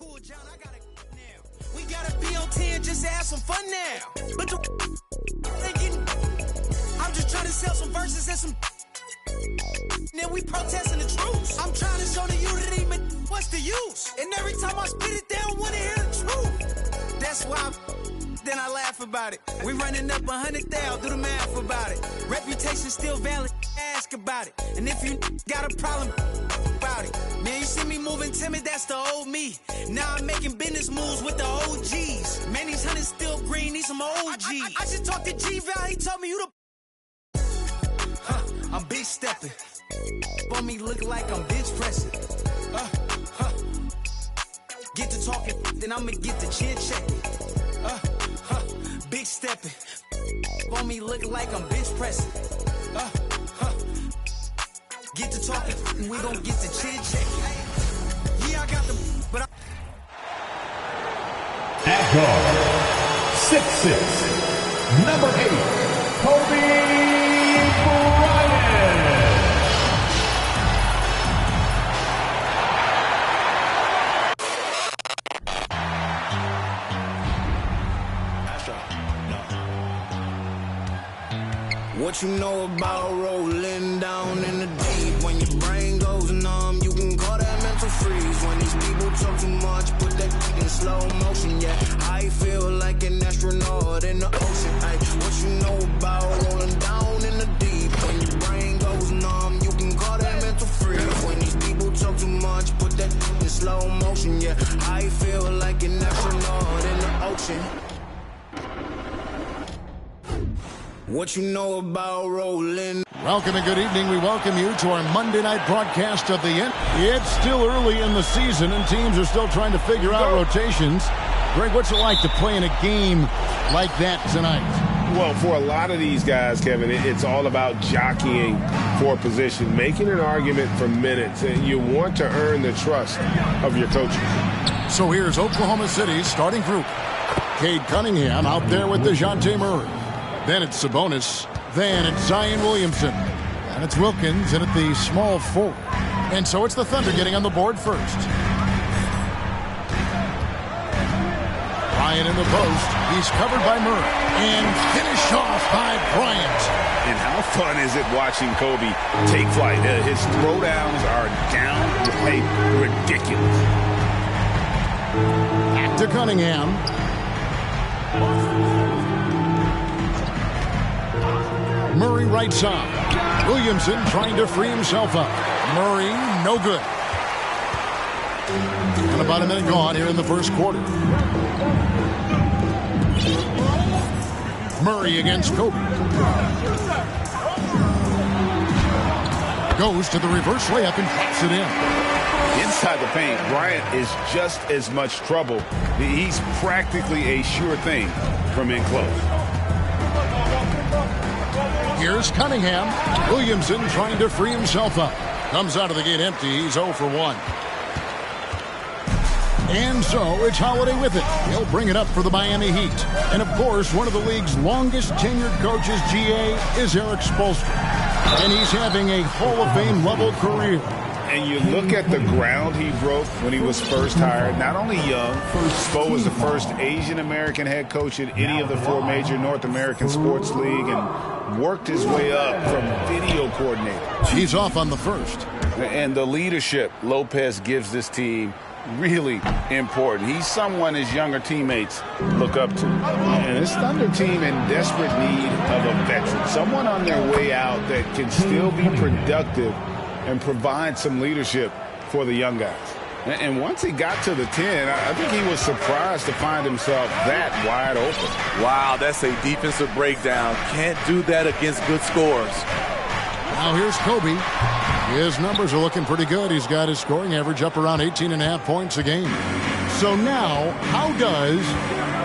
cool, John. I got it now. We gotta be on 10 just to have some fun now. But the thinking, I'm just trying to sell some verses and some. Then we protesting the truth. I'm trying to show the unity, but what's the use? And every time I spit it, they don't want to hear the truth. That's why then I laugh about it. We running up 100,000, do the math about it. Reputation still valid, ask about it. And if you got a problem about it, man, you see me moving timid, that's the old me. Now I'm making business moves with the OGs. Man, these hunters still green, need some OGs. I just talked to G-Val, he told me you the. I'm big stepping. On me look like I'm bench pressing. Get to talking, then I'ma get the chin checking. Big stepping. On me look like I'm bench pressing. Get to talking, and we gon' get the chin checking. Yeah, I got the, but I. At guard, 6'6", number 8, Kobe Bryant. What you know about rolling down in the deep? When your brain goes numb, you can call that mental freeze. When these people talk too much, put that in slow motion. Yeah, I feel like an astronaut in the ocean. Ay, what you know about rolling down in the deep? When your brain goes numb, you can call that mental freeze. When these people talk too much, put that in slow motion. Yeah, I feel like an astronaut in the ocean. What you know about rolling? Welcome and good evening. We welcome you to our Monday night broadcast of the end. It's still early in the season and teams are still trying to figure out rotations. Greg, what's it like to play in a game like that tonight? Well, for a lot of these guys, Kevin, it's all about jockeying for position, making an argument for minutes, and you want to earn the trust of your coaches. So here's Oklahoma City's starting group. Cade Cunningham out there with DeJounte Murray. Then it's Sabonis. Then it's Zion Williamson. And it's Wilkins in at the small forward. And so it's the Thunder getting on the board first. Bryant in the post. He's covered by Murray. And finished off by Bryant. And how fun is it watching Kobe take flight? His throwdowns are downright ridiculous. Back to Cunningham. Murray right side. Williamson trying to free himself up. Murray, no good. And about a minute gone here in the first quarter. Murray against Kobe. Goes to the reverse layup and puts it in. Inside the paint, Bryant is just as much trouble. He's practically a sure thing from in close. Here's Cunningham. Williamson trying to free himself up. Comes out of the gate empty. He's 0 for 1. And so it's Holiday with it. He'll bring it up for the Miami Heat. And of course, one of the league's longest tenured coaches, GA, is Eric Spoelstra. And he's having a Hall of Fame level career. And you look at the ground he broke when he was first hired. Not only young, Spo was the first Asian-American head coach in any of the 4 major North American sports league and worked his way up from video coordinator. He's off on the first. And the leadership Lopez gives this team really important. He's someone his younger teammates look up to. And this Thunder team in desperate need of a veteran. Someone on their way out that can still be productive and provide some leadership for the young guys. And once he got to the 10, I think he was surprised to find himself that wide open. Wow, that's a defensive breakdown. Can't do that against good scores. Now here's Kobe. His numbers are looking pretty good. He's got his scoring average up around 18.5 points a game. So now, how does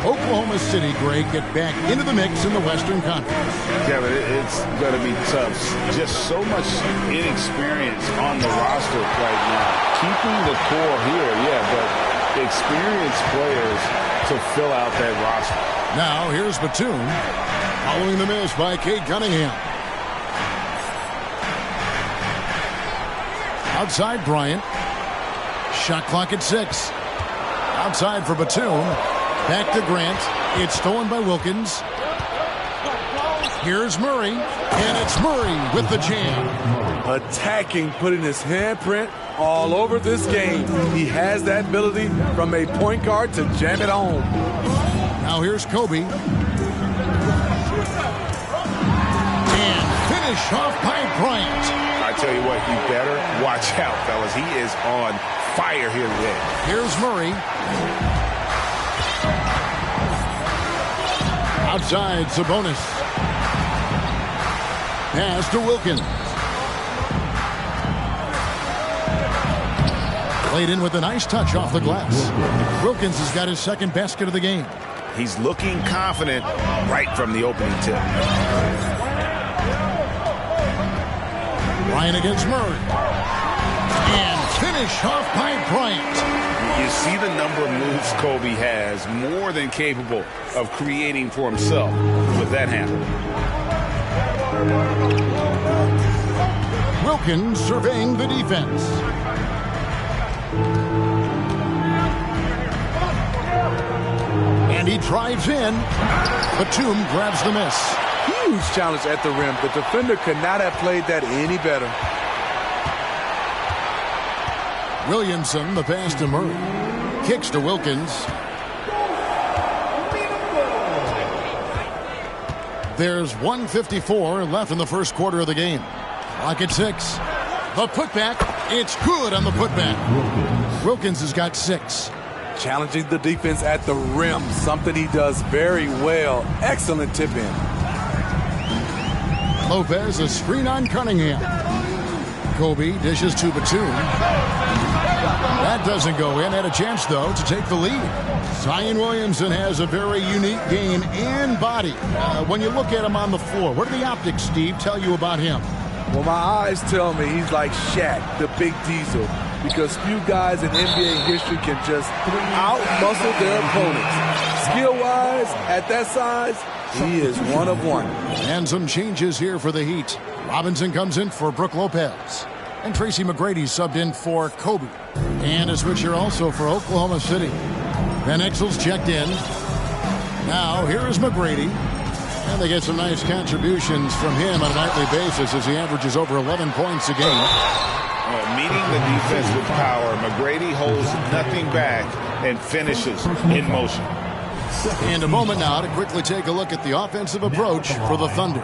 Oklahoma City, Greg, get back into the mix in the Western Conference? Kevin, it's going to be tough. Just so much inexperience on the roster right now. Keeping the core here, yeah, but experienced players to fill out that roster. Now, here's Batum, following the miss by Cade Cunningham. Outside Bryant. Shot clock at 6. Outside for Batum. Back to Grant. It's stolen by Wilkins. Here's Murray. And it's Murray with the jam. Attacking, putting his handprint all over this game. He has that ability from a point guard to jam it home. Now here's Kobe. And finish off by Bryant. I tell you what, you better watch out, fellas. He is on fire here today. Here's Murray. Outside, Sabonis. Pass to Wilkins. Played in with a nice touch off the glass. Wilkins has got his second basket of the game. He's looking confident right from the opening tip. Bryant against Murray. And finish off by Bryant. You see the number of moves Kobe has, more than capable of creating for himself with that handle. Wilkins surveying the defense. And he drives in. Batum grabs the miss. Huge challenge at the rim. The defender could not have played that any better. Williamson, the pass to Murray. Kicks to Wilkins. There's 1:54 left in the first quarter of the game. Clock at 6. The putback. It's good on the putback. Wilkins has got 6. Challenging the defense at the rim. Something he does very well. Excellent tip in. Lopez, a screen on Cunningham. Kobe dishes to Batum. That doesn't go in. Had a chance, though, to take the lead. Zion Williamson has a very unique game and body. When you look at him on the floor, what do the optics, Steve, tell you about him? Well, my eyes tell me he's like Shaq, the big diesel, because few guys in NBA history can just out-muscle their opponents. Skill-wise, at that size, he is one of one. And some changes here for the Heat. Robinson comes in for Brook Lopez. And Tracy McGrady subbed in for Kobe. And a switch here also for Oklahoma City. Van Exel's checked in. Now, here is McGrady. And they get some nice contributions from him on a nightly basis as he averages over 11 points a game. Meeting the defense with power, McGrady holds nothing back and finishes in motion. And a moment now to quickly take a look at the offensive approach for the Thunder.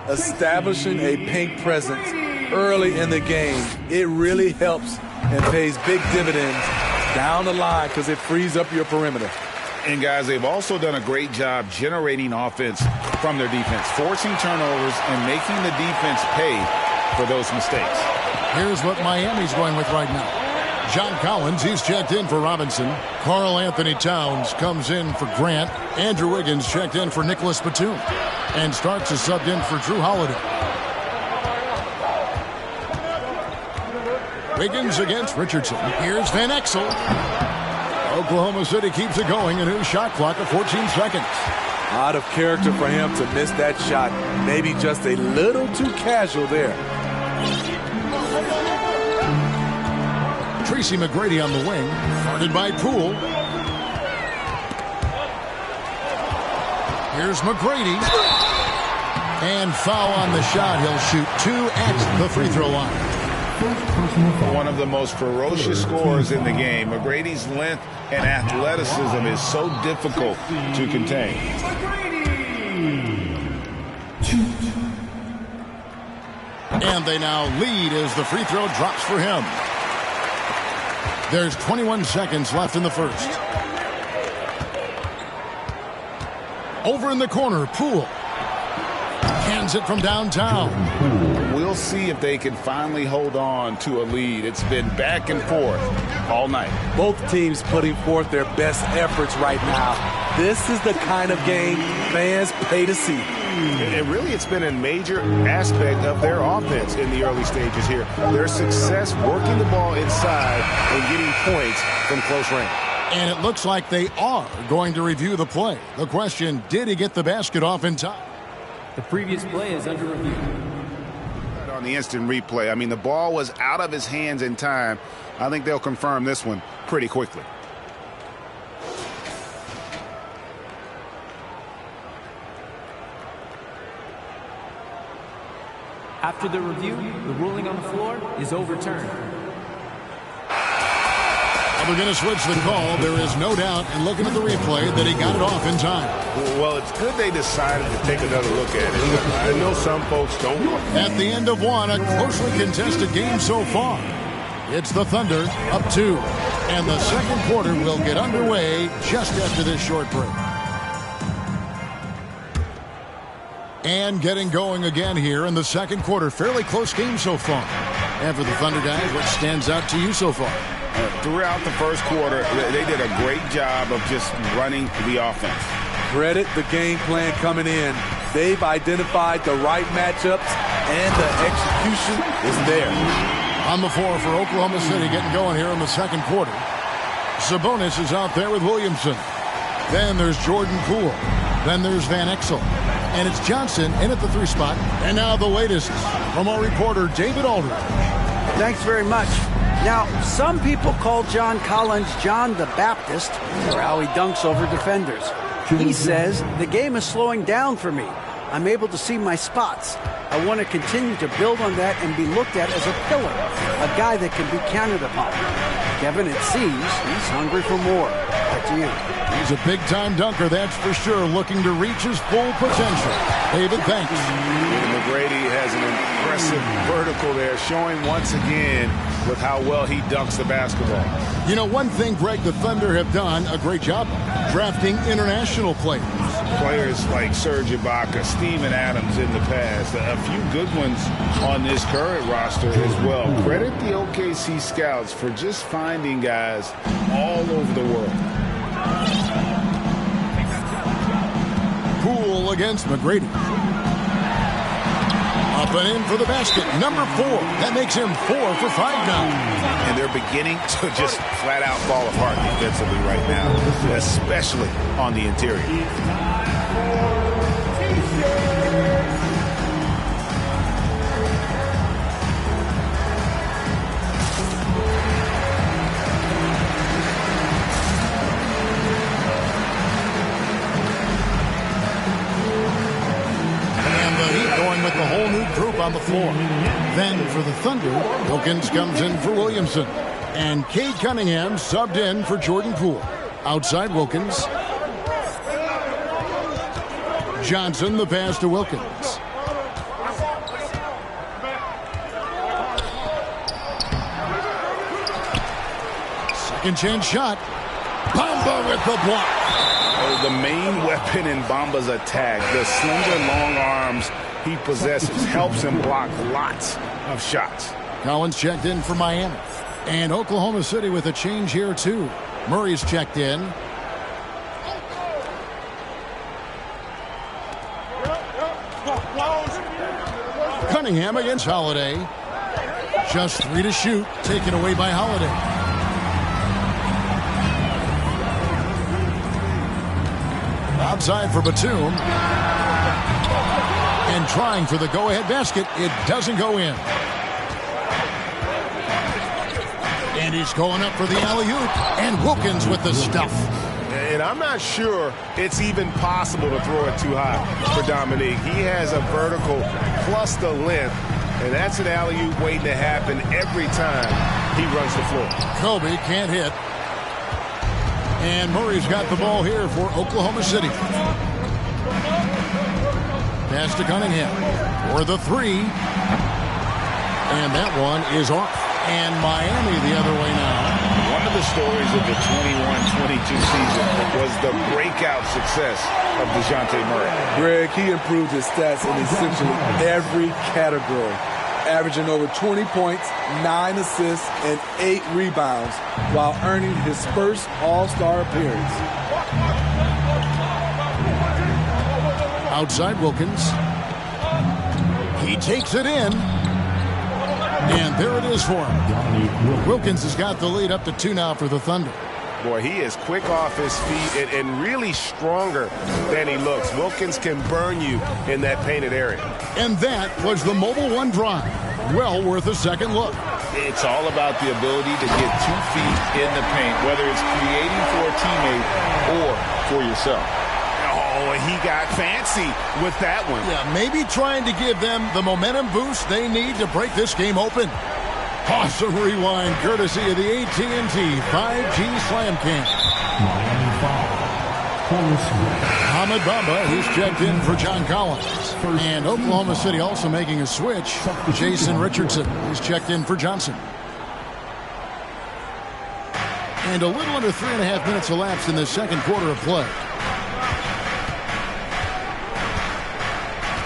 Establishing a paint presence early in the game, it really helps and pays big dividends down the line because it frees up your perimeter. And, guys, they've also done a great job generating offense from their defense, forcing turnovers and making the defense pay for those mistakes. Here's what Miami's going with right now. John Collins, he's checked in for Robinson. Karl Anthony Towns comes in for Grant. Andrew Wiggins checked in for Nicholas Batum. And Starks is subbed in for Drew Holiday. Wiggins against Richardson. Here's Van Exel. Oklahoma City keeps it going. A new shot clock of 14 seconds. Out of character for him to miss that shot. Maybe just a little too casual there. Tracy McGrady on the wing. Guarded by Poole. Here's McGrady. And foul on the shot. He'll shoot 2 at the free throw line. One of the most ferocious scorers in the game. McGrady's length and athleticism is so difficult to contain. And they now lead as the free throw drops for him. There's 21 seconds left in the first. Over in the corner, Poole. Hands it from downtown. We'll see if they can finally hold on to a lead. It's been back and forth all night. Both teams putting forth their best efforts right now. This is the kind of game fans pay to see. And really, it's been a major aspect of their offense in the early stages here. Their success working the ball inside and getting points from close range. And it looks like they are going to review the play. The question, did he get the basket off in time? The previous play is under review. On the instant replay, I mean, the ball was out of his hands in time. I think they'll confirm this one pretty quickly. After the review, the ruling on the floor is overturned. We're going to switch the call. There is no doubt, in looking at the replay, that he got it off in time. Well, it's good they decided to take another look at it. I know some folks don't. At the end of one, a closely contested game so far. It's the Thunder up 2. And the second quarter will get underway just after this short break. And getting going again here in the second quarter. Fairly close game so far. And for the Thunder guys, what stands out to you so far? Throughout the first quarter, they did a great job of just running the offense. Credit the game plan coming in. They've identified the right matchups, and the execution is there. On the floor for Oklahoma City, getting going here in the second quarter. Sabonis is out there with Williamson. Then there's Jordan Poole. Then there's Van Exel. And it's Johnson in at the 3 spot. And now the latest from our reporter, David Aldridge. Thanks very much. Now, some people call John Collins John the Baptist for how he dunks over defenders. He says, the game is slowing down for me. I'm able to see my spots. I want to continue to build on that and be looked at as a pillar, a guy that can be counted upon. Kevin, it seems he's hungry for more. Back to you. He's a big-time dunker, that's for sure, looking to reach his full potential. David, thanks. McGrady has an impressive vertical there, showing once again with how well he dunks the basketball. You know, one thing, Greg, the Thunder have done a great job drafting international players. Players like Serge Ibaka, Steven Adams in the past, a few good ones on this current roster as well. Credit the OKC scouts for just finding guys all over the world. Poole against McGrady. Up and in for the basket. Number 4. That makes him 4 for 5 now. And they're beginning to just flat out fall apart defensively right now, especially on the interior. With the whole new group on the floor. Then for the Thunder, Wilkins comes in for Williamson. And Cade Cunningham subbed in for Jordan Poole. Outside Wilkins. Johnson, the pass to Wilkins. Second chance shot. Bamba with the block. Oh, the main weapon in Bamba's attack, the slender long arms he possesses, helps him block lots of shots. Collins checked in for Miami. And Oklahoma City with a change here, too. Murray's checked in. Cunningham against Holiday. Just 3 to shoot, taken away by Holiday. Outside for Batum. And trying for the go-ahead basket. It doesn't go in. And he's going up for the alley-oop. And Wilkins with the stuff. And I'm not sure it's even possible to throw it too high for Dominique. He has a vertical plus the length. And that's an alley-oop waiting to happen every time he runs the floor. Kobe can't hit. And Murray's got the ball here for Oklahoma City. Pass to Cunningham for the 3. And that one is off. And Miami the other way now. One of the stories of the 21-22 season was the breakout success of DeJounte Murray. Greg, he improved his stats in essentially every category, averaging over 20 points, 9 assists, and 8 rebounds while earning his first All-Star appearance. Outside Wilkins. He takes it in. And there it is for him. Wilkins has got the lead up to 2 now for the Thunder. Boy, he is quick off his feet and really stronger than he looks. Wilkins can burn you in that painted area. And that was the Mobile One drive. Well worth a second look. It's all about the ability to get 2 feet in the paint, whether it's creating for a teammate or for yourself. Oh, Oh, and he got fancy with that one. Yeah, maybe trying to give them the momentum boost they need to break this game open. Awesome rewind courtesy of the AT&T 5G Slam Cam. Miami foul. Ahmed Bamba, he's checked in for John Collins. And Oklahoma City also making a switch. Jason Richardson, he's checked in for Johnson. And a little under 3.5 minutes elapsed in the second quarter of play.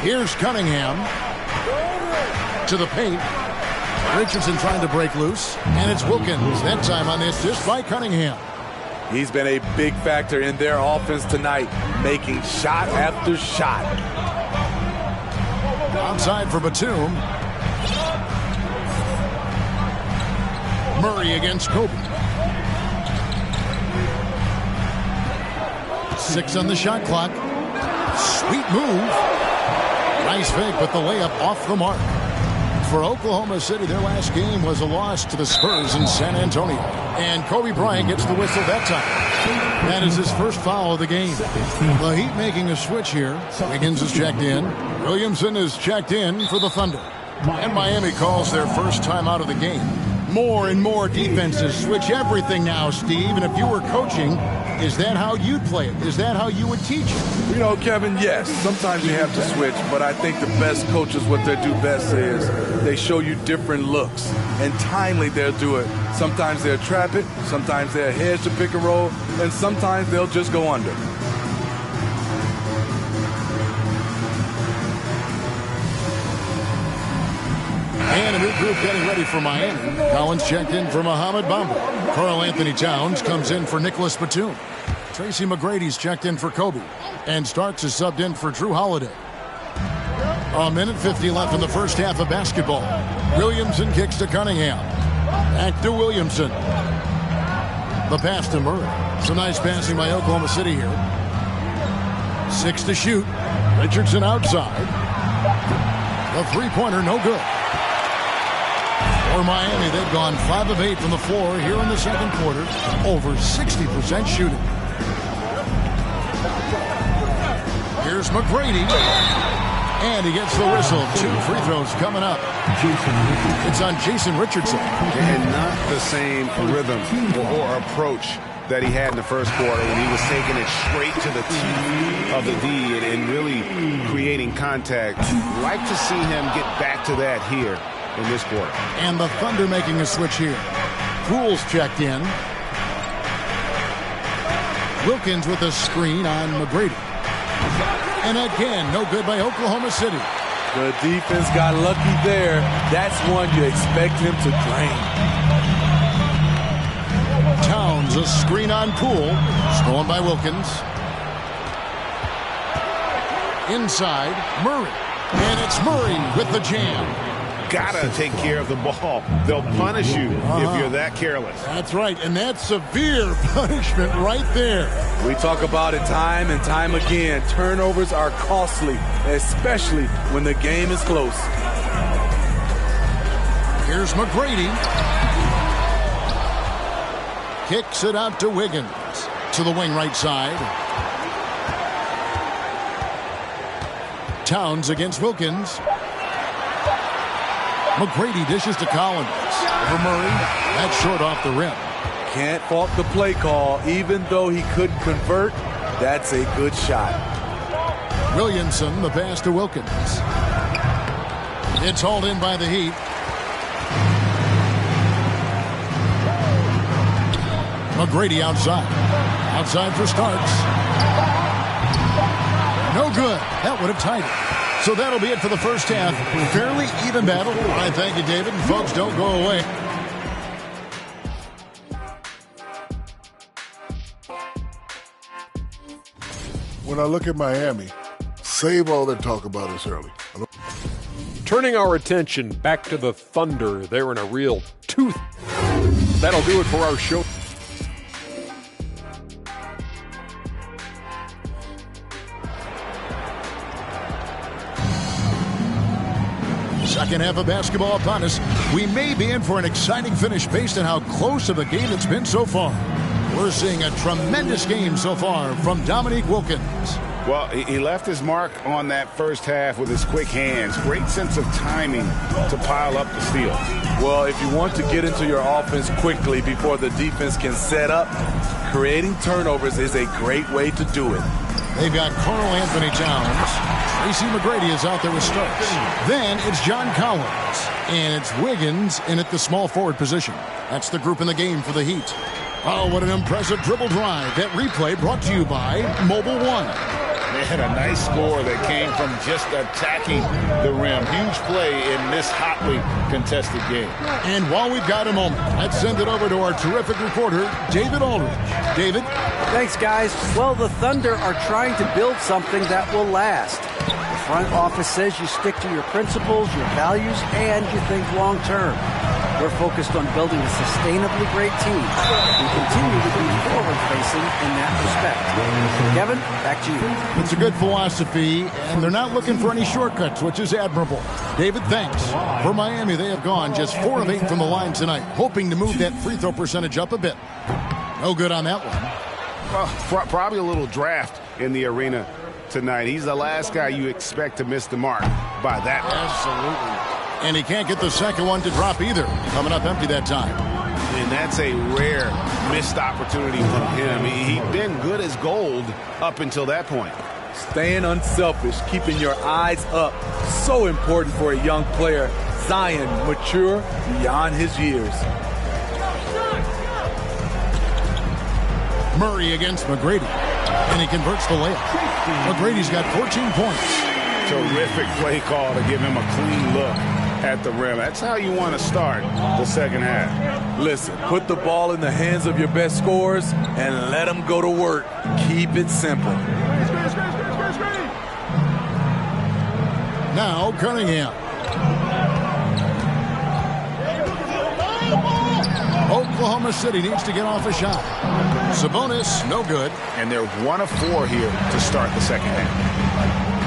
Here's Cunningham to the paint. Richardson trying to break loose. And it's Wilkins. That time on the assist by Cunningham. He's been a big factor in their offense tonight, making shot after shot. Outside for Batum. Murray against Kobe. 6 on the shot clock. Sweet move. Nice fake, but the layup off the mark. For Oklahoma City, their last game was a loss to the Spurs in San Antonio. And Kobe Bryant gets the whistle that time. That is his first foul of the game. The Heat making a switch here. Wiggins is checked in. Williamson is checked in for the Thunder. And Miami calls their first time out of the game. More and more defenses switch everything now, Steve. And if you were coaching, is that how you'd play it? Is that how you would teach it? You know, Kevin, yes. Sometimes you have to switch, but I think the best coaches, what they do best is they show you different looks. And timely, they'll do it. Sometimes they'll trap it. Sometimes they'll hedge the pick and roll. And sometimes they'll just go under. And a new group getting ready for Miami. Collins checked in for Mohamed Bamba. Karl Anthony Towns comes in for Nicholas Batum. Tracy McGrady's checked in for Kobe. And Starks is subbed in for Drew Holiday. A minute 50 left in the first half of basketball. Williamson kicks to Cunningham. Back to Williamson. The pass to Murray. Some nice passing by Oklahoma City here. 6 to shoot. Richardson outside. The three-pointer no good. For Miami, they've gone 5 of 8 from the floor here in the second quarter. Over 60% shooting. Here's McGrady. And he gets the whistle. 2 free throws coming up. It's on Jason Richardson. And not the same rhythm or approach that he had in the first quarter when he was taking it straight to the teeth of the D and really creating contact. Like to see him get back to that here in this quarter. And the Thunder making a switch here. Poole's checked in. Wilkins with a screen on McGrady. And again, no good by Oklahoma City. The defense got lucky there. That's one you expect him to drain. Towns, a screen on Poole. Stolen by Wilkins. Inside, Murray. And it's Murray with the jam. Gotta take care of the ball. They'll punish you if you're that careless. That's right, and that's severe punishment right there. We talk about it time and time again. Turnovers are costly, especially when the game is close. Here's McGrady. Kicks it out to Wiggins. To the wing right side. Towns against Wilkins. McGrady dishes to Collins. Over Murray. That's short off the rim. Can't fault the play call. Even though he couldn't convert, that's a good shot. Williamson, the pass to Wilkins. It's hauled in by the Heat. McGrady outside. Outside for Starks. No good. That would have tied it. So that'll be it for the first half. Fairly even battle. All right, thank you, David. Folks, don't go away. When I look at Miami, save all that talk about us early. Turning our attention back to the Thunder, they're in a real tooth. That'll do it for our show. Second half of basketball upon us. We may be in for an exciting finish based on how close of a game it's been so far. We're seeing a tremendous game so far from Dominique Wilkins. Well, he left his mark on that first half with his quick hands. Great sense of timing to pile up the steal. Well, if you want to get into your offense quickly before the defense can set up, creating turnovers is a great way to do it. They've got Carl Anthony Towns. Tracy McGrady is out there with Starks. Then it's John Collins. And it's Wiggins in at the small forward position. That's the group in the game for the Heat. Oh, what an impressive dribble drive. That replay brought to you by Mobile One. They had a nice score that came from just attacking the rim. Huge play in this hotly contested game. And while we've got a moment, let's send it over to our terrific reporter, David Aldridge. David? Thanks, guys. Well, the Thunder are trying to build something that will last. The front office says you stick to your principles, your values, and you think long term. We're focused on building a sustainably great team. We continue to be forward-facing in that respect. Kevin, back to you. It's a good philosophy, and they're not looking for any shortcuts, which is admirable. David, thanks. For Miami, they have gone just 4 of 8 from the line tonight, hoping to move that free throw percentage up a bit. No good on that one. Well, probably a little draft in the arena tonight. He's the last guy you expect to miss the mark by that much. Absolutely. And he can't get the second one to drop either. Coming up empty that time. And that's a rare missed opportunity from him. He'd been good as gold up until that point. Staying unselfish, keeping your eyes up. So important for a young player. Zion, mature beyond his years. Murray against McGrady. And he converts the layup. McGrady's got 14 points. Terrific play call to give him a clean look at the rim. That's how you want to start the second half. Listen, put the ball in the hands of your best scorers and let them go to work. Keep it simple. Now Cunningham. Oklahoma City needs to get off a shot. Sabonis, no good. And they're 1 of 4 here to start the second half.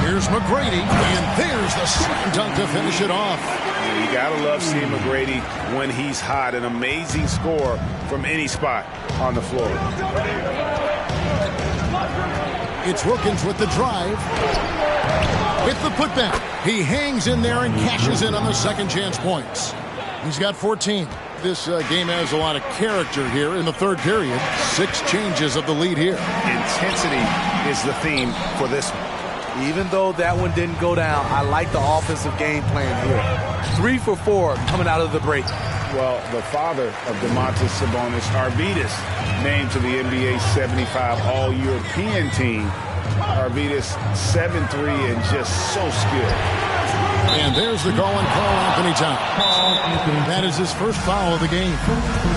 Here's McGrady, and there's the slam dunk to finish it off. You gotta love seeing McGrady when he's hot. An amazing score from any spot on the floor. It's Wilkins with the drive. With the putback. He hangs in there and cashes in on the second chance points. He's got 14. This game has a lot of character here in the third period. 6 changes of the lead here. Intensity is the theme for this one. Even though that one didn't go down, I like the offensive game plan here. 3 for 4 coming out of the break. Well, the father of Domantas Sabonis, Arvydas, named to the NBA 75 All-European team. Arvydas 7'3" and just so skilled. And there's the call on Carl Anthony Towns. That is his first foul of the game.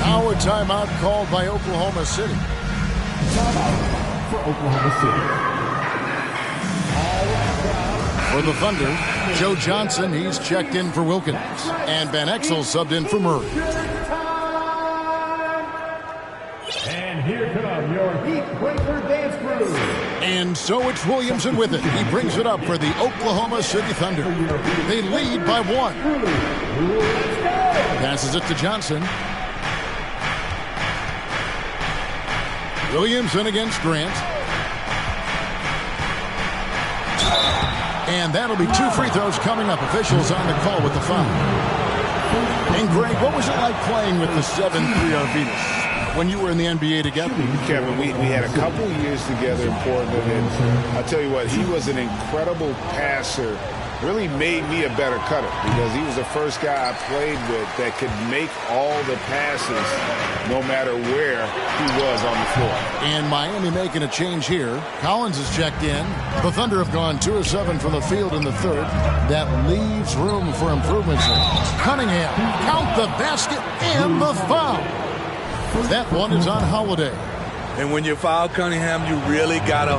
Now a timeout called by Oklahoma City. Timeout for Oklahoma City. For the Thunder, Joe Johnson, he's checked in for Wilkins. And Van Exel subbed in for Murray. And here come your Heat Breaker dance crew. And so it's Williamson with it. He brings it up for the Oklahoma City Thunder. They lead by 1. Passes it to Johnson. Williamson against Grant. And that'll be 2 free throws coming up. Officials on the call with the foul. And Greg, what was it like playing with the 7'3" Arvydas when you were in the NBA together? Kevin, we had a couple years together in Portland, and I'll tell you what, he was an incredible passer. Really made me a better cutter because he was the first guy I played with that could make all the passes no matter where he was on the floor. And Miami making a change here. Collins is checked in. The Thunder have gone 2 of 7 from the field in the third. That leaves room for improvements. Cunningham, count the basket and the foul. That one is on Holiday. And when you foul Cunningham, you really got to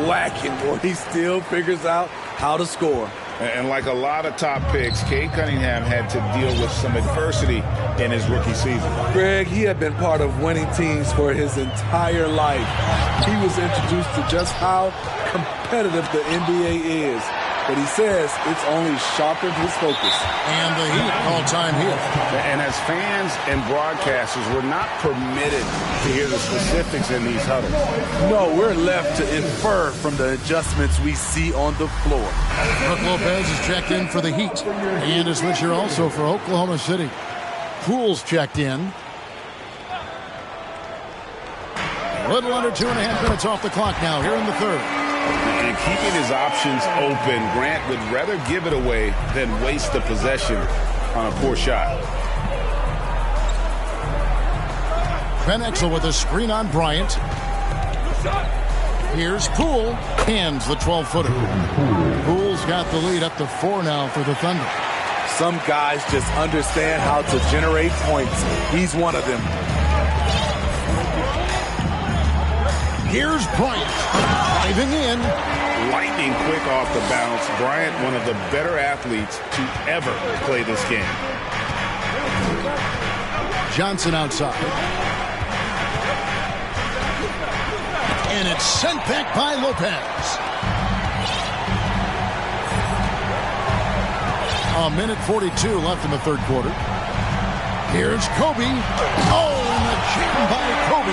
whack him, or he still figures out how to score. And like a lot of top picks, Cade Cunningham had to deal with some adversity in his rookie season. Greg, he had been part of winning teams for his entire life. He was introduced to just how competitive the NBA is. but he says it's only sharpened his focus. And the Heat call time here. And as fans and broadcasters, we're not permitted to hear the specifics in these huddles. No, we're left to infer from the adjustments we see on the floor. Brook Lopez is checked in for the Heat. And a switcher also for Oklahoma City. Poole's checked in. A little under 2.5 minutes off the clock now here in the third. And keeping his options open, Grant would rather give it away than waste the possession on a poor shot. Van Exel with a screen on Bryant. Here's Poole. Hands the 12-footer. Poole's got the lead up to 4 now for the Thunder. Some guys just understand how to generate points. He's one of them. Here's Bryant. Driving in. Lightning quick off the bounce. Bryant, one of the better athletes to ever play this game. Johnson outside. And it's sent back by Lopez. A minute 42 left in the third quarter. Here's Kobe. Oh, and the jam by Kobe.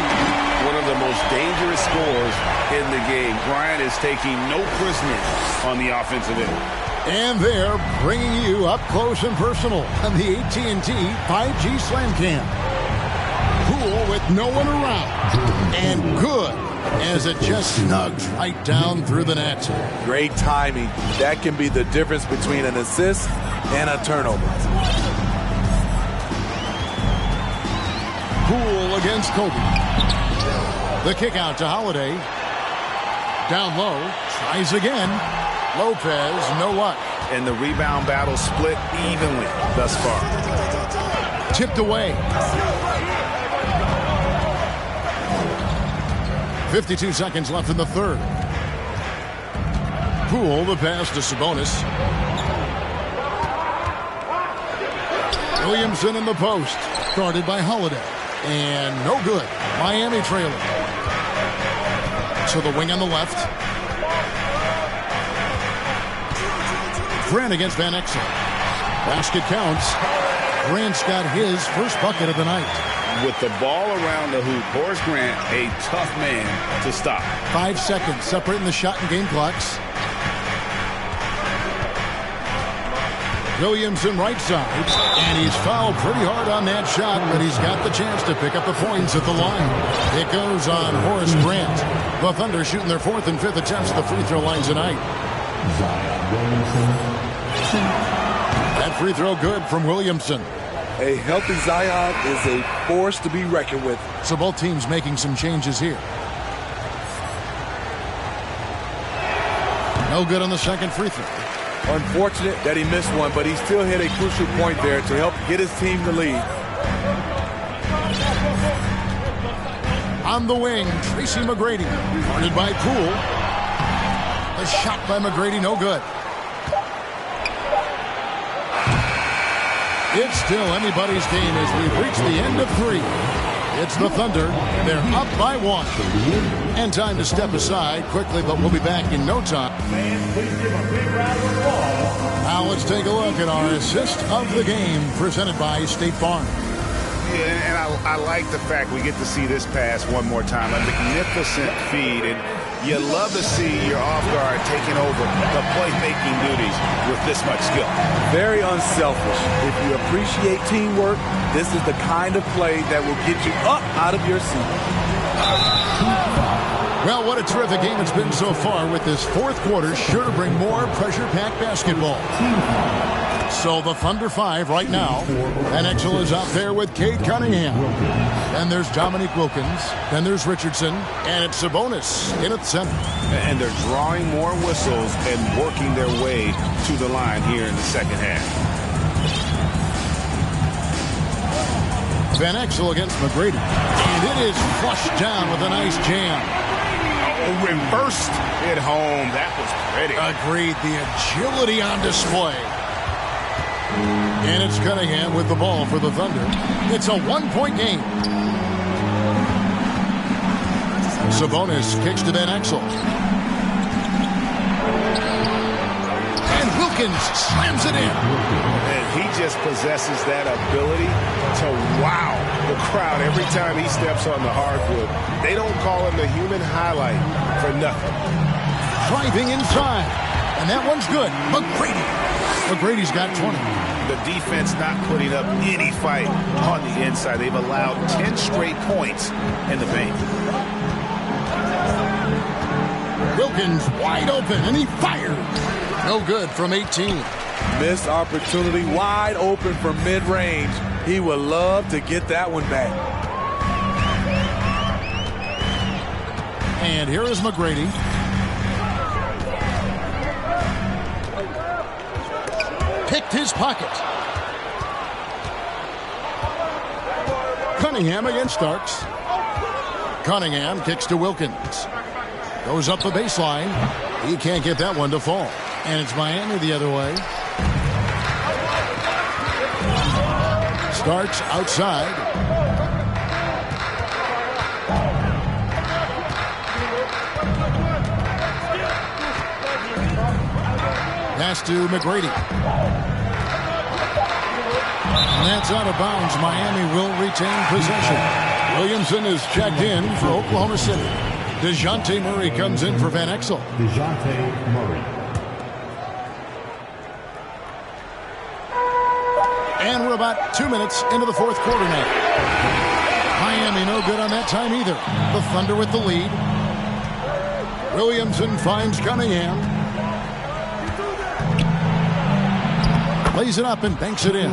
One of the most dangerous scorers in the game. Bryant is taking no prisoners on the offensive end. And they're bringing you up close and personal on the AT&T 5G Slam Cam. Poole with no one around. And good as it just snugs right down through the net. Great timing. That can be the difference between an assist and a turnover. Poole against Kobe. The kick out to Holiday. Down low. Tries again. Lopez, no luck. And the rebound battle split evenly thus far. Tipped away. 52 seconds left in the third. Poole, the pass to Sabonis. Williamson in the post. Guarded by Holiday. And no good. Miami trailing. So the wing on the left. Grant against Van Exel. Basket counts. Grant's got his first bucket of the night. With the ball around the hoop, Horace Grant, a tough man to stop. 5 seconds separating the shot and game clocks. Williamson right side, and he's fouled pretty hard on that shot, but he's got the chance to pick up the points at the line. It goes on Horace Grant. The Thunder shooting their 4th and 5th attempts at the free throw line tonight. That free throw good from Williamson. A healthy Zion is a force to be reckoned with. So both teams making some changes here. No good on the second free throw. Unfortunate that he missed one, but he still hit a crucial point there to help get his team the lead. On the wing, Tracy McGrady. Guarded by Poole. A shot by McGrady, no good. It's still anybody's game as we've reached the end of 3. It's the Thunder. They're up by 1. And time to step aside quickly, but we'll be back in no time. Now let's take a look at our assist of the game presented by State Farm. Yeah, and I like the fact we get to see this pass one more time. A magnificent feed, and you love to see your off guard taking over the playmaking duties with this much skill. Very unselfish. If you appreciate teamwork, this is the kind of play that will get you up out of your seat. Well, what a terrific game it's been so far with this 4th quarter. Sure to bring more pressure-packed basketball. So the Thunder 5 right now. Van Exel is out there with Cade Cunningham. Then there's Dominique Wilkins. Then there's Richardson. And it's Sabonis in at center. And they're drawing more whistles and working their way to the line here in the second half. Van Exel against McGrady. And it is flushed down with a nice jam. Reversed it home. That was pretty. Agreed. The agility on display. And it's Cunningham with the ball for the Thunder. It's a 1-point game. Sabonis kicks to Van Exel. Wilkins slams it in. And he just possesses that ability to wow the crowd every time he steps on the hardwood. They don't call him the human highlight for nothing. Driving inside. And that one's good. McGrady's got 20. The defense not putting up any fight on the inside. They've allowed 10 straight points in the paint. Wilkins wide open, and he fires. No good from 18. Missed opportunity, wide open from mid-range. He would love to get that one back. And here is McGrady. Picked his pocket. Cunningham against Starks. Cunningham kicks to Wilkins. Goes up the baseline. He can't get that one to fall. And it's Miami the other way. Starks outside. Pass to McGrady. And that's out of bounds. Miami will retain possession. Williamson is checked in for Oklahoma City. DeJounte Murray comes in for Van Exel. DeJounte Murray. And we're about 2 minutes into the fourth quarter now. Miami no good on that time either. The Thunder with the lead. Williamson finds Cunningham. Lays it up and banks it in.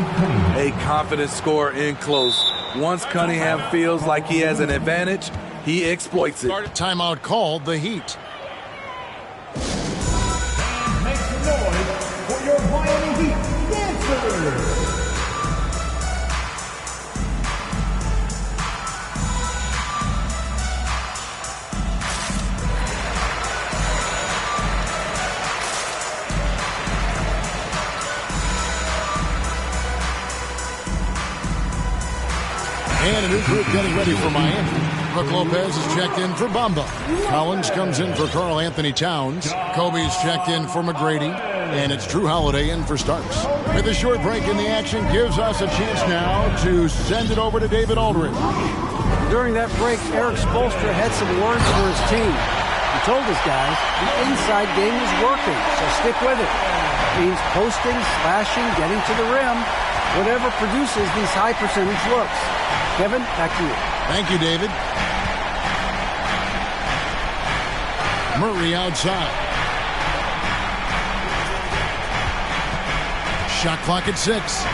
A confident scorer in close. Once Cunningham feels like he has an advantage, he exploits it. Timeout called, the Heat. And make some noise for your Miami Heat dancers. And a new group getting ready for Miami. Brook Lopez is checked in for Bamba. Collins comes in for Karl Anthony Towns. Kobe's checked in for McGrady. And it's Drew Holiday in for Starks. With a short break in the action gives us a chance now to send it over to David Aldridge. During that break, Eric Spoelstra had some words for his team. He told his guys the inside game is working, so stick with it. It means posting, slashing, getting to the rim, whatever produces these high percentage looks. Kevin, back to you. Thank you, David. Murray outside. Shot clock at 6.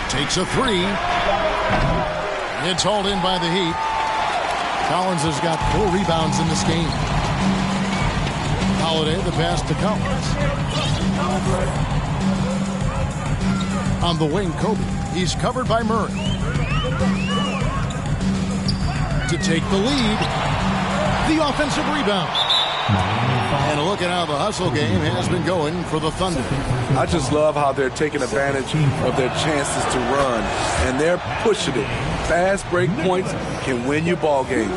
Takes a 3. It's hauled in by the Heat. Collins has got 4 rebounds in this game. Holiday, the pass to Collins. On the wing, Kobe. He's covered by Murray. To take the lead. The offensive rebound. And a look at how the hustle game has been going for the Thunder. I just love how they're taking advantage of their chances to run, and they're pushing it. Fast break points can win you ball games.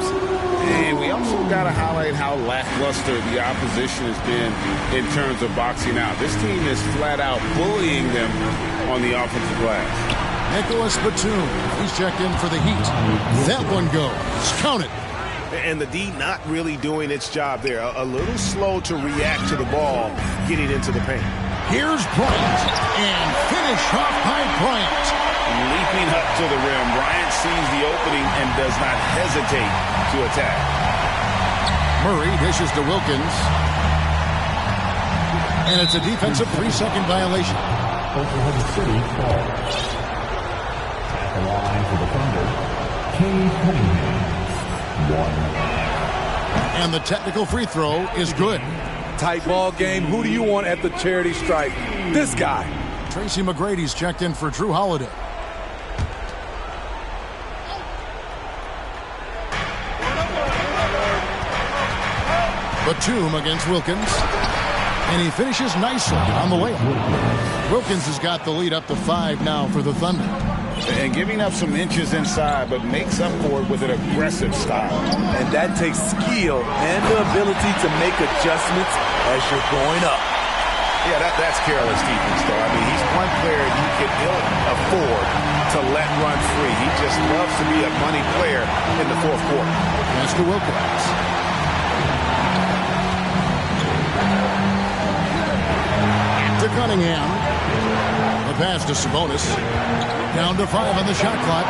And we also got to highlight how lackluster the opposition has been in terms of boxing out. This team is flat out bullying them on the offensive glass. Nicholas Batum, he's checked in for the Heat. That one goes. Count it. And the D not really doing its job there. A little slow to react to the ball getting into the paint. Here's Bryant. And finish off by Bryant. Leaping up to the rim, Bryant sees the opening and does not hesitate to attack. Murray dishes to Wilkins. And it's a defensive 3-second violation. Oklahoma City falls. At the line for the Thunder, Cade Cunningham. 1. And the technical free throw is good. Tight ball game. Who do you want at the charity stripe? This guy. Tracy McGrady's checked in for Drew Holiday. Batum against Wilkins. And he finishes nicely on the layup. Wilkins has got the lead up to 5 now for the Thunder. And giving up some inches inside, but makes up for it with an aggressive style. And that takes skill and the ability to make adjustments as you're going up. Yeah, that's careless defense, though. I mean, he's one player you can ill afford to let run free. He just loves to be a money player in the fourth quarter. Pass to Wilkins. To Cunningham. The pass to Sabonis. Down to 5 on the shot clock.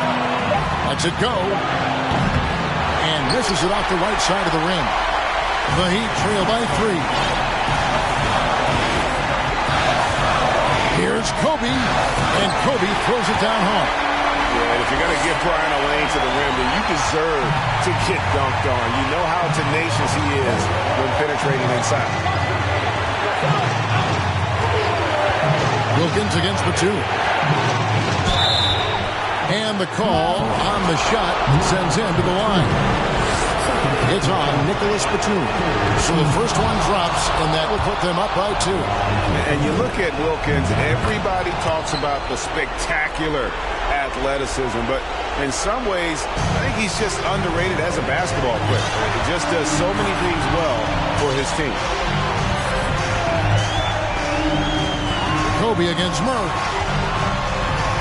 Lets it go. And misses it off the right side of the rim. The Heat trail by 3. Here's Kobe. And Kobe throws it down home. Yeah, if you're going to give Brian a lane to the rim, then you deserve to get dunked on. You know how tenacious he is when penetrating inside. Wilkins against Batum. And the call on the shot sends him to the line. It's on Nicholas Batum. So the first one drops, and that will put them up by 2. And you look at Wilkins, everybody talks about the spectacular athleticism, but in some ways, I think he's just underrated as a basketball player. He just does so many things well for his team. Kobe against Murray.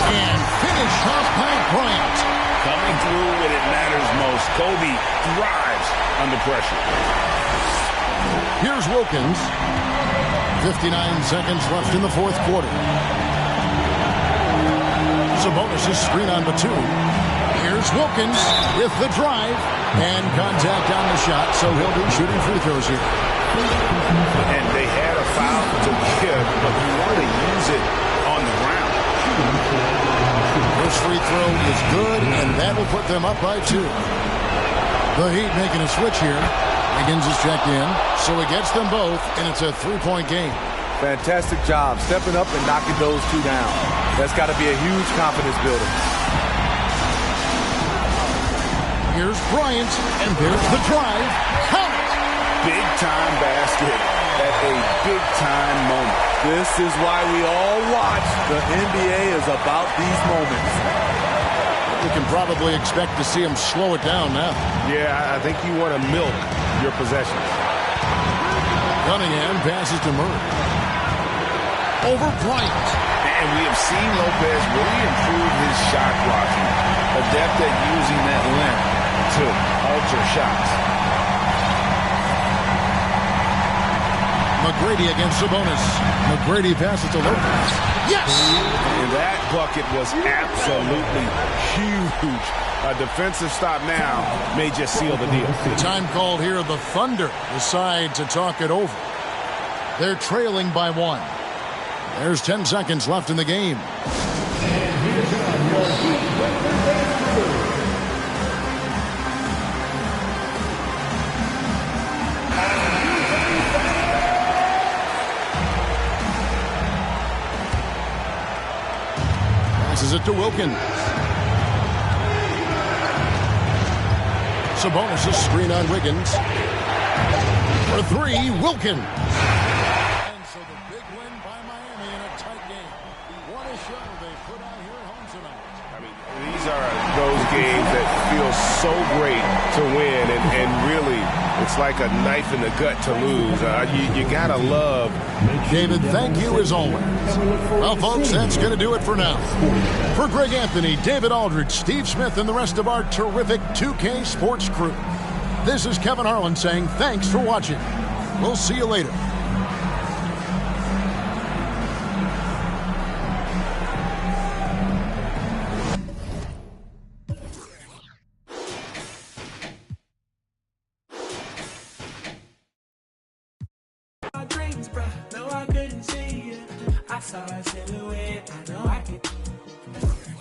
And finish off by Bryant. Coming through when it matters most. Kobe thrives under pressure. Here's Wilkins. 59 seconds left in the fourth quarter. Sabonis' screen on Batum. Here's Wilkins with the drive. And contact on the shot, so he'll be shooting free throws here. And they had a foul to give, but you want to use it on the ground. First free throw is good, and that will put them up by 2. The Heat making a switch here. Higgins is checked in, so he gets them both, and it's a 3-point game. Fantastic job stepping up and knocking those 2 down. That's got to be a huge confidence builder. Here's Bryant, and there's the drive. Count it! Big-time basket at a big-time moment. This is why we all watch. The NBA is about these moments. We can probably expect to see him slow it down now. Yeah, I think you want to milk your possession. Cunningham passes to Murray. Over Bryant. And we have seen Lopez really improve his shot blocking. Adept at using that length to alter shots. McGrady against Sabonis. McGrady passes to Lopez. Yes! And that bucket was absolutely huge. A defensive stop now may just seal the deal. Time called here. The Thunder decide to talk it over. They're trailing by 1. There's 10 seconds left in the game. Passes it to Wilkins. Sabonis' screen on Wiggins. For 3, Wilkins. And so the big win by Miami in a tight game. What a show they put on here at home tonight. I mean, these are those games that feel so great to win, and really, it's like a knife in the gut to lose. You gotta love. David, thank you as always. Well, folks, that's going to do it for now. For Greg Anthony, David Aldridge, Steve Smith, and the rest of our terrific 2K Sports crew, this is Kevin Harlan saying thanks for watching. We'll see you later. I saw a silhouette, I know I can.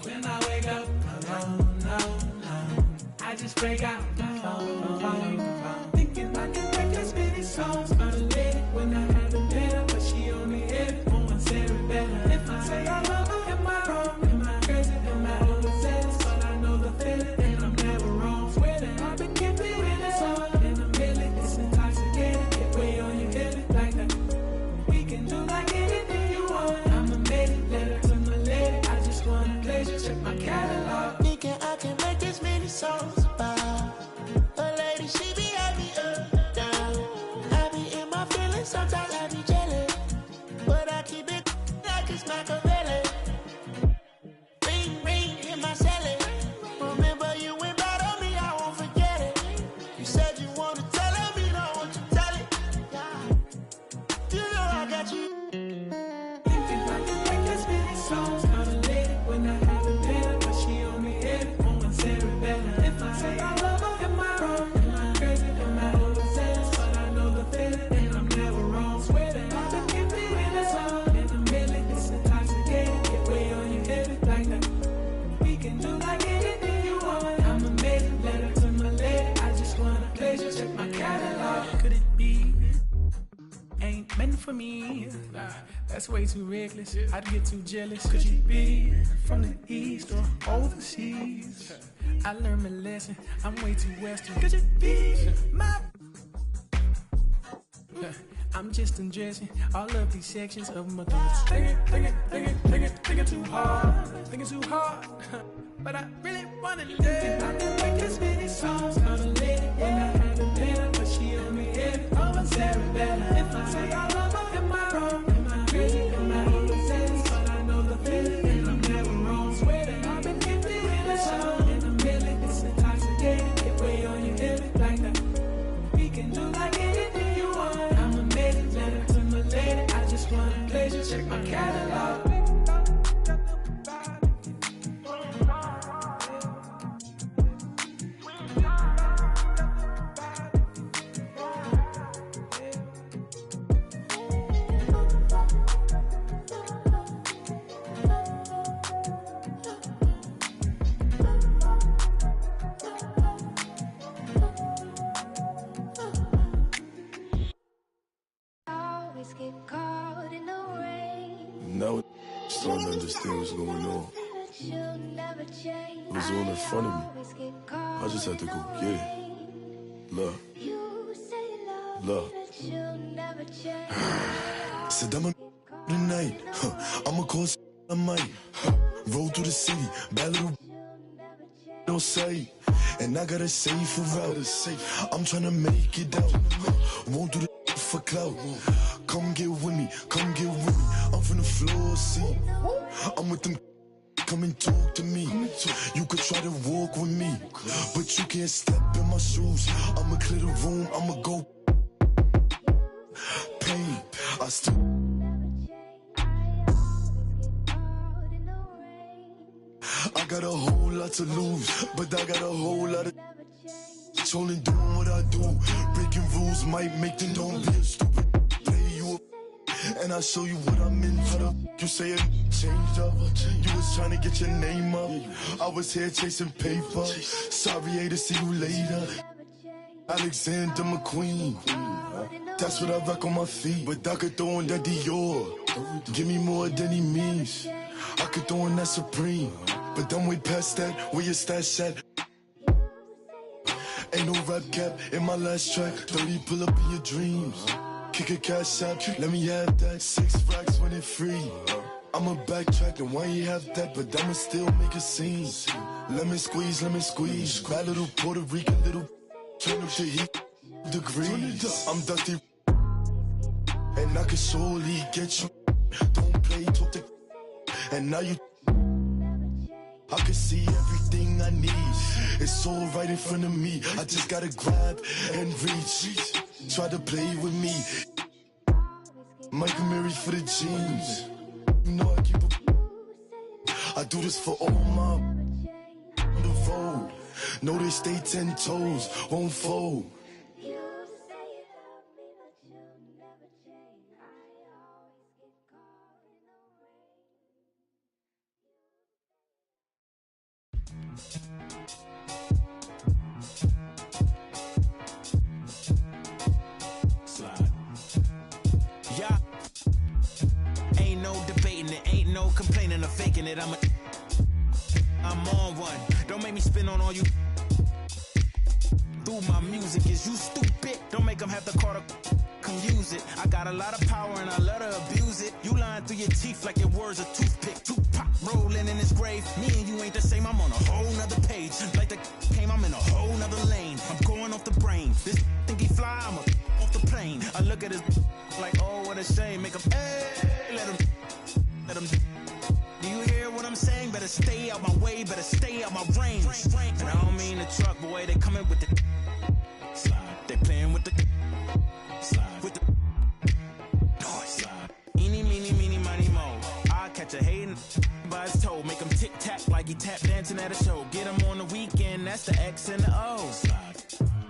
When I wake up alone, I just break out my phone. Thinking I can make as many songs about a lady when I haven't met her, but she only hit it for one Sarah better. If I say I love her, am I wrong? Am I crazy? Am I overzealous? But I know the feeling, and I'm never wrong. Swear that I've been gifted with a song in a minute. It's intoxicating, get way on your head like that. We can do like anything you want. I'm a maiden, letter to my lady. I just wanna pleasure, check my catalog. Thinking I can make this many songs about a lady. meant for me. Nah, that's way too reckless. I'd get too jealous. Could you be from the east or overseas? I learned my lesson. I'm way too western. Could you be my? I'm just undressing all of these sections of my thoughts. Thinking too hard. But I really wanna live. I can make as many songs on a lady. Yeah, I had a better, but she on me heavy. Oh, I'm Sarah Bella. If I say I love her, am I wrong? Am I crazy? Am I overzealous? But I know the feeling, and I'm never wrong. Swear that I've been empty in a song. And I'm feeling it's intoxicating. Get way on your head like that. We can do like anything you want. I'm a maiden letter to my lady. I just want a pleasure. Check my catalog. Now I starting to understand what's going on. It was all in front of me. I just had to go get it. Love. Love. Said I'm a tonight. I'ma cause I might. Roll through the city. Bad little no sight. And I gotta save for route. I'm tryna make it out. Won't do the for clout. Come get with me, come get with me. I'm from the floor, see. I'm with them. Come and talk to me. You could try to walk with me, but you can't step in my shoes. I'ma clear the room, I'ma go. Pain, I still. I got a whole lot to lose, but I got a whole lot of. Trolling, doing what I do. Breaking rules might make them don't be a stupid. Play you up, and I show you what I'm in. How the you say it changed up? You was trying to get your name up. I was here chasing paper. Sorry, to see you later. Alexander McQueen. That's what I rock on my feet. But I could throw in that Dior. Give me more than he means. I could throw in that Supreme. But I'm way past that. Where your stash at? Ain't no rap cap in my last track. 30 pull up in your dreams. Kick a cash out, let me have that. 6 racks when it free. I'ma backtrack and why you have that, but I'ma still make a scene. Lemon squeeze. Bad little Puerto Rican little. Turn up the heat degrees. I'm dusty. And I can surely get you. Don't play, talk to. And now you. I can see everything I need. It's all right in front of me. I just gotta grab and reach. Try to play with me. Michael Mary for the jeans. You know I keep I do this for all my on the road. Know they stay 10 toes, won't fold. Slide. Yeah. Ain't no debating it, ain't no complaining or faking it. I'm on one. Don't make me spin on all you. Through my music, is you stupid? Don't make them have the car to come use it. I got a lot of power and I let her abuse it. You lying through your teeth like your words a toothpick. Tupac rolling in his grave. Me and you ain't the same. I'm on a whole nother page. Like the came, I'm in a whole nother lane. I'm going off the brain. This think he fly, I'm off the plane. I look at his like, oh, what a shame. Make him, hey, let him. Do you hear what I'm saying? Better stay out my way, better stay out my range. And I don't mean the truck, boy, they coming with the slide. They playing with the slide. With the noise slide. Eeny, meeny, meeny, miny, mo. I'll catch a hatin' by his toe. Make him tic-tac like he tap dancing at a show. Get him on the weekend, that's the X and the O. Slide.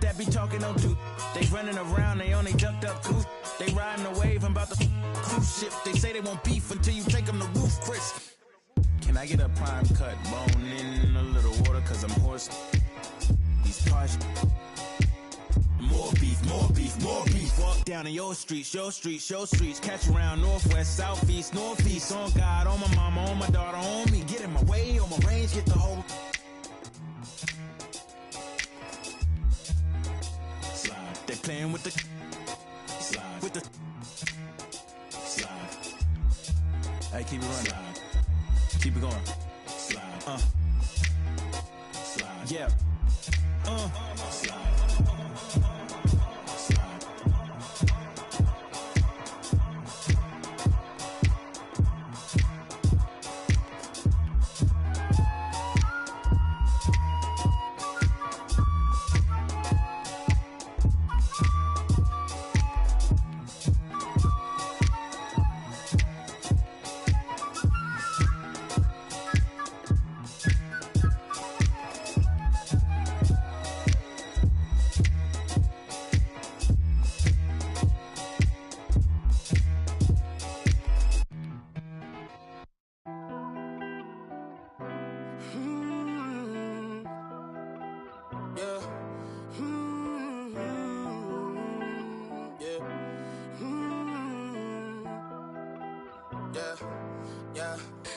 That be talking no do. They running around, they only ducked up goose. They riding the wave, I'm about to cruise ship. They say they won't beef until you take them to roof, Chris. Can I get a prime cut bone in a little water? Cause I'm hoarse. These parts. More beef, more beef, more beef. What? Down in your streets, catch around northwest, southeast, northeast. On God, on my mama, on my daughter, on me. Get in my way, on my range, get the whole. Slide. They playing with the slide. With the slide. Hey, keep it running. Slide. Keep it going. Slide. Slide. Yeah. Slide.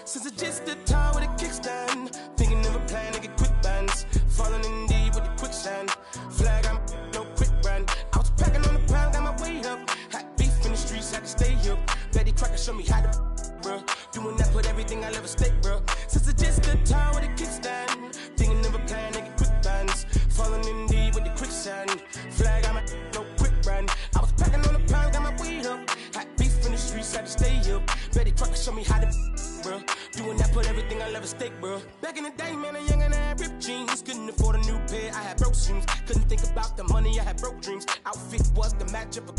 Since it's just the time with a kickstand, thinking of a plan to get quick bands, falling in deep with the quicksand. Flag, I'm no quick brand. I was packing on the pound, got my weight up. Had beef in the streets, had to stay up. Betty Crocker showed me how to, bro. Doing that, put everything I love at stake, bro. Since it's just the time with a kickstand, thinking of a plan to get quick bands, falling in deep with the quicksand. Flag, I'm no quick brand. I was packing on the pound, got my weight up. Had beef in the streets, had to stay up. Betty Crocker showed me how to, bro. Doing that, put everything I love at stake, bro. Back in the day, man, a young and I had ripped jeans. Couldn't afford a new pair, I had broke shoes. Couldn't think about the money, I had broke dreams. Outfit was the matchup.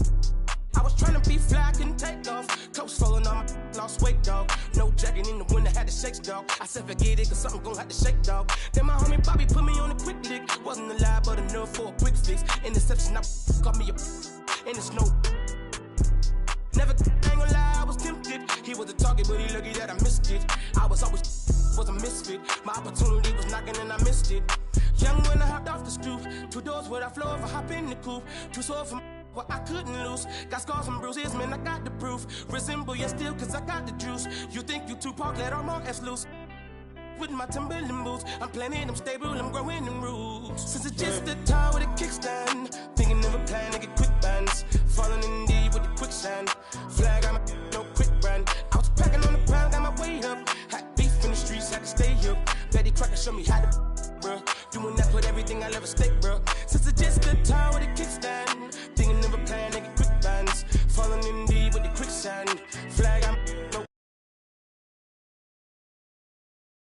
I was trying to be fly, couldn't take off. Coats falling on my lost weight, dog. No jacket in the winter, had to shake, dog. I said forget it, cause something gon' have to shake, dog. Then my homie Bobby put me on a quick lick. Wasn't alive, but enough for a quick fix. Interception, I got me a and it's no. Never, ain't gonna lie, I was tempted. He was a target, but he lucky that I missed it. I was always was a misfit. My opportunity was knocking and I missed it. Young when I hopped off the stoop. 2 doors where I floor if I hop in the coupe. 2 swords from what I couldn't lose. Got scars and bruises, man, I got the proof. Resemble you still, cause I got the juice. You think you Tupac, let all more S loose. With my Timberland boots, I'm planning, I'm stable, I'm growing in roots. Since it's just the time with a kickstand, thinking of a plan to get quick bands, falling in deep with the quicksand. Flag, I'm no quick brand. I was packing on the pound, got my weight up. Had beef in the streets, had to stay up. Betty Crocker showed me how